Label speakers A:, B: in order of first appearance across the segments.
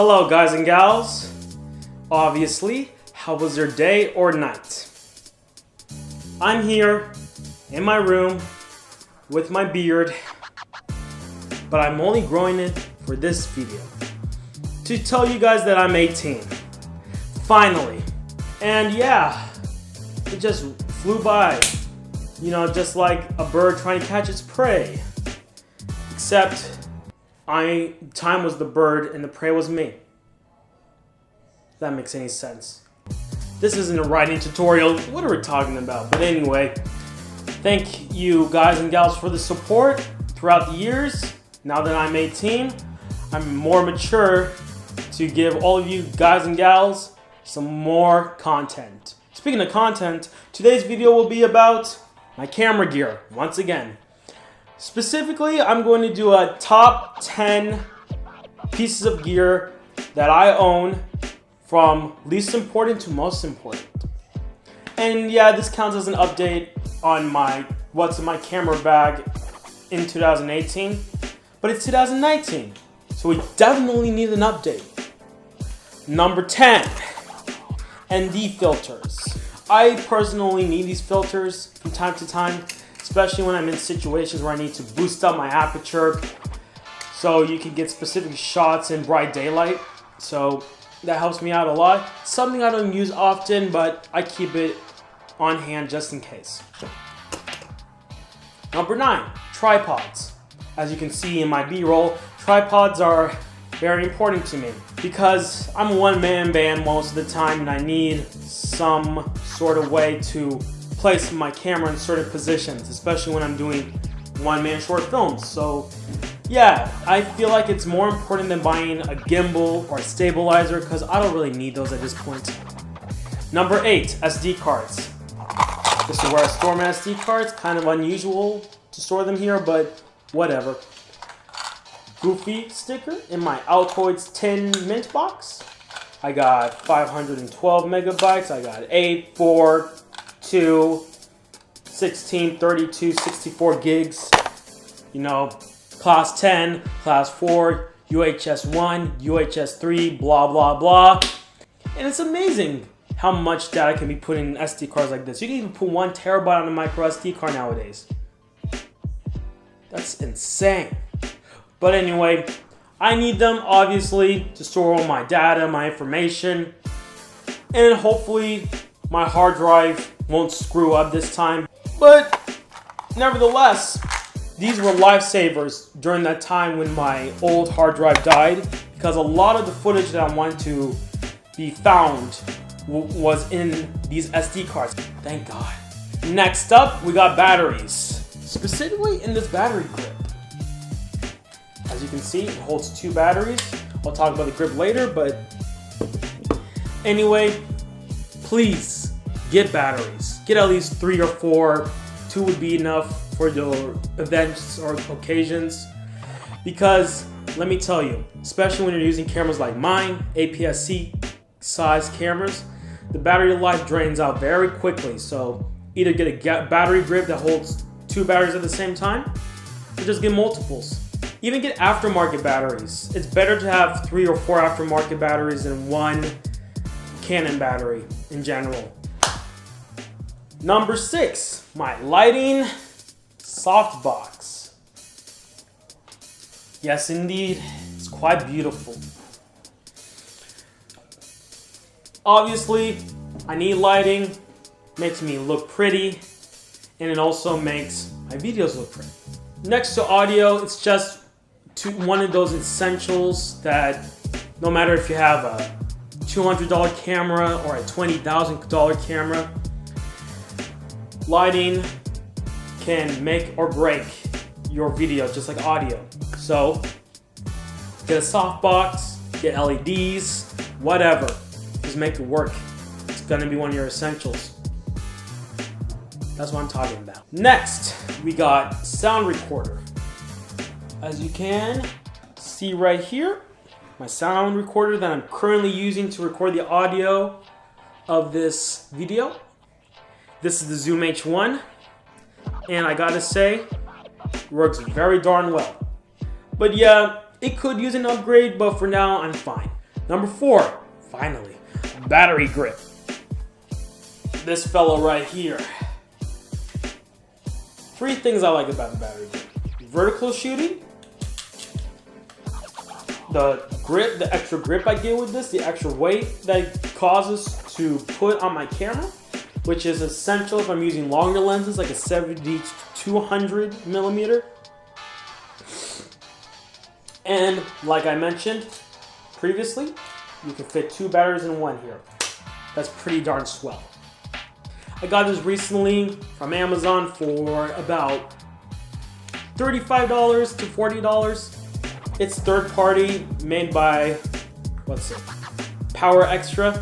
A: Hello guys and gals. Obviously, how was your day or night? I'm here in my room with my beard, but I'm only growing it for this video to tell you guys that I'm 18. Finally. And yeah, it just flew by. You know, just like a bird trying to catch its prey. Except time was the bird and the prey was me. If that makes any sense. This isn't a writing tutorial. What are we talking about? But anyway, thank you guys and gals for the support throughout the years. Now that I'm 18, I'm more mature to give all of you guys and gals some more content. Speaking of content, today's video will be about my camera gear once again. Specifically, I'm going to do a top 10 pieces of gear that I own from least important to most important. And yeah, this counts as an update on what's in my camera bag in 2018, but it's 2019, so we definitely need an update. Number 10, ND filters. I personally need these filters from time to time, especially when I'm in situations where I need to boost up my aperture so you can get specific shots in bright daylight. So that helps me out a lot. Something I don't use often, but I keep it on hand just in case. Number 9, tripods. As you can see in my B-roll, tripods are very important to me because I'm a one-man band most of the time and I need some sort of way to place my camera in certain positions, especially when I'm doing one-man short films. So yeah, I feel like it's more important than buying a gimbal or a stabilizer because I don't really need those at this point. Number 8, SD cards. This is where I store my SD cards. Kind of unusual to store them here, but whatever. Goofy sticker in my Altoids tin mint box. I got 512 megabytes. I got 8, 4, 2, 16, 32, 64 gigs. You know, class 10, class 4, UHS 1, UHS 3, blah, blah, blah. And it's amazing how much data can be put in SD cards like this. You can even put 1 terabyte on a micro SD card nowadays. That's insane. But anyway, I need them obviously to store all my data, my information, and hopefully my hard drive won't screw up this time. But nevertheless, these were lifesavers during that time when my old hard drive died because a lot of the footage that I wanted to be found was in these SD cards. Thank God. Next up, we got batteries. Specifically in this battery grip. As you can see, it holds 2 batteries. I'll talk about the grip later, but anyway, please get batteries. Get at least 3 or 4. 2 would be enough for your events or occasions. Because let me tell you, especially when you're using cameras like mine, APS-C size cameras, the battery life drains out very quickly. So either get a battery grip that holds 2 batteries at the same time, or just get multiples. Even get aftermarket batteries. It's better to have 3 or 4 aftermarket batteries than 1 Canon battery in general. Number 6, my lighting softbox. Yes, indeed, it's quite beautiful. Obviously, I need lighting. Makes me look pretty, and it also makes my videos look pretty. Next to audio, it's just one of those essentials that no matter if you have a $200 camera or a $20,000 camera, lighting can make or break your video just like audio. So get a softbox, get LEDs, whatever. Just make it work. It's gonna be one of your essentials. That's what I'm talking about. Next, we got sound recorder. As you can see right here, my sound recorder that I'm currently using to record the audio of this video. This is the Zoom H1, and I gotta say, works very darn well. But yeah, it could use an upgrade, but for now, I'm fine. Number 4, finally, battery grip. This fellow right here. 3 things I like about the battery grip. Vertical shooting, the grip, the extra grip I get with this, the extra weight that it causes to put on my camera, which is essential if I'm using longer lenses like a 70-200 millimeter. And like I mentioned previously, you can fit 2 batteries in one here. That's pretty darn swell. I got this recently from Amazon for about $35 to $40. It's third party, made by, Power Extra.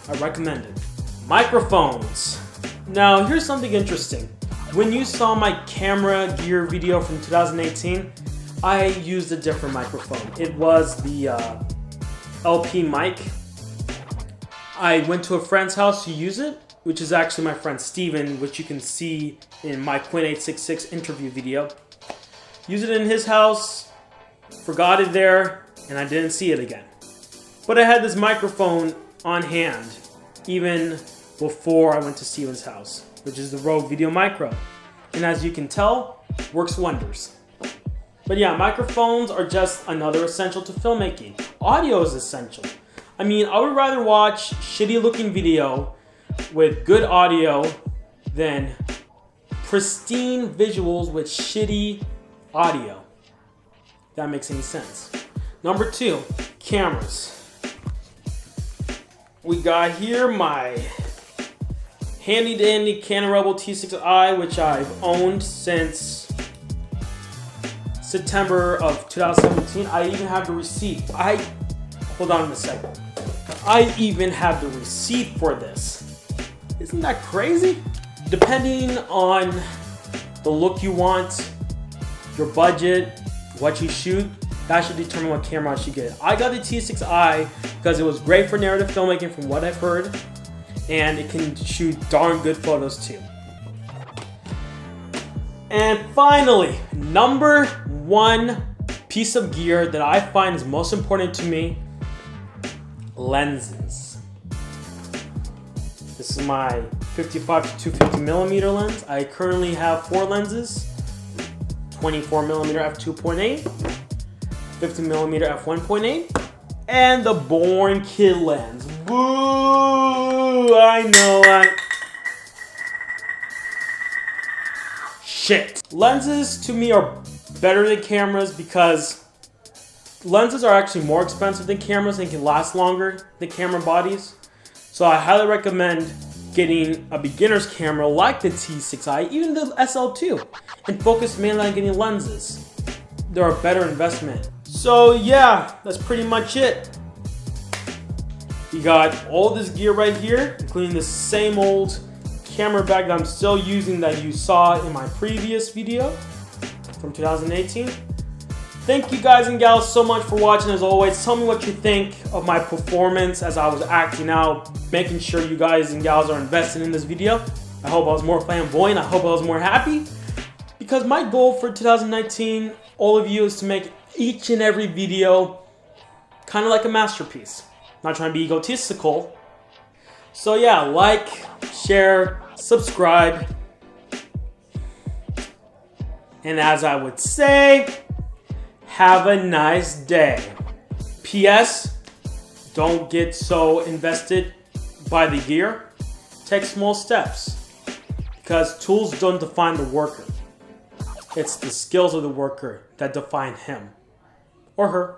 A: I recommend it. Microphones. Now, here's something interesting. When you saw my camera gear video from 2018, I used a different microphone. It was the LP mic. I went to a friend's house to use it, which is actually my friend Steven, which you can see in my Quinn 866 interview video. Used it in his house, forgot it there, and I didn't see it again. But I had this microphone on hand, even before I went to Steven's house, which is the Rode Video Micro. And as you can tell, works wonders. But yeah, microphones are just another essential to filmmaking. Audio is essential. I mean, I would rather watch shitty looking video with good audio than pristine visuals with shitty audio. If that makes any sense. Number 2, cameras. We got here my handy dandy Canon Rebel T6i, which I've owned since September of 2017. I even have the receipt. Hold on a second. I even have the receipt for this. Isn't that crazy? Depending on the look you want, your budget, what you shoot, that should determine what camera I should get. I got the T6i because it was great for narrative filmmaking from what I've heard, and it can shoot darn good photos too. And finally, number 1 piece of gear that I find is most important to me, lenses. This is my 55 to 250 millimeter lens. I currently have 4 lenses, 24 millimeter f2.8, 50 millimeter f1.8, and the Born Kid lens. Boo! I know. Shit. Lenses to me are better than cameras because lenses are actually more expensive than cameras and can last longer than camera bodies. So I highly recommend getting a beginner's camera like the T6i, even the SL2, and focus mainly on getting lenses. They're a better investment. So yeah, that's pretty much it. You got all this gear right here, including the same old camera bag that I'm still using that you saw in my previous video from 2018. Thank you guys and gals so much for watching. As always, tell me what you think of my performance as I was acting out, making sure you guys and gals are invested in this video. I hope I was more flamboyant. I hope I was more happy. Because my goal for 2019, all of you, is to make each and every video kind of like a masterpiece. Not trying to be egotistical. So yeah, like, share, subscribe. And as I would say, have a nice day. P.S. Don't get so invested by the gear. Take small steps. Because tools don't define the worker. It's the skills of the worker that define him or her.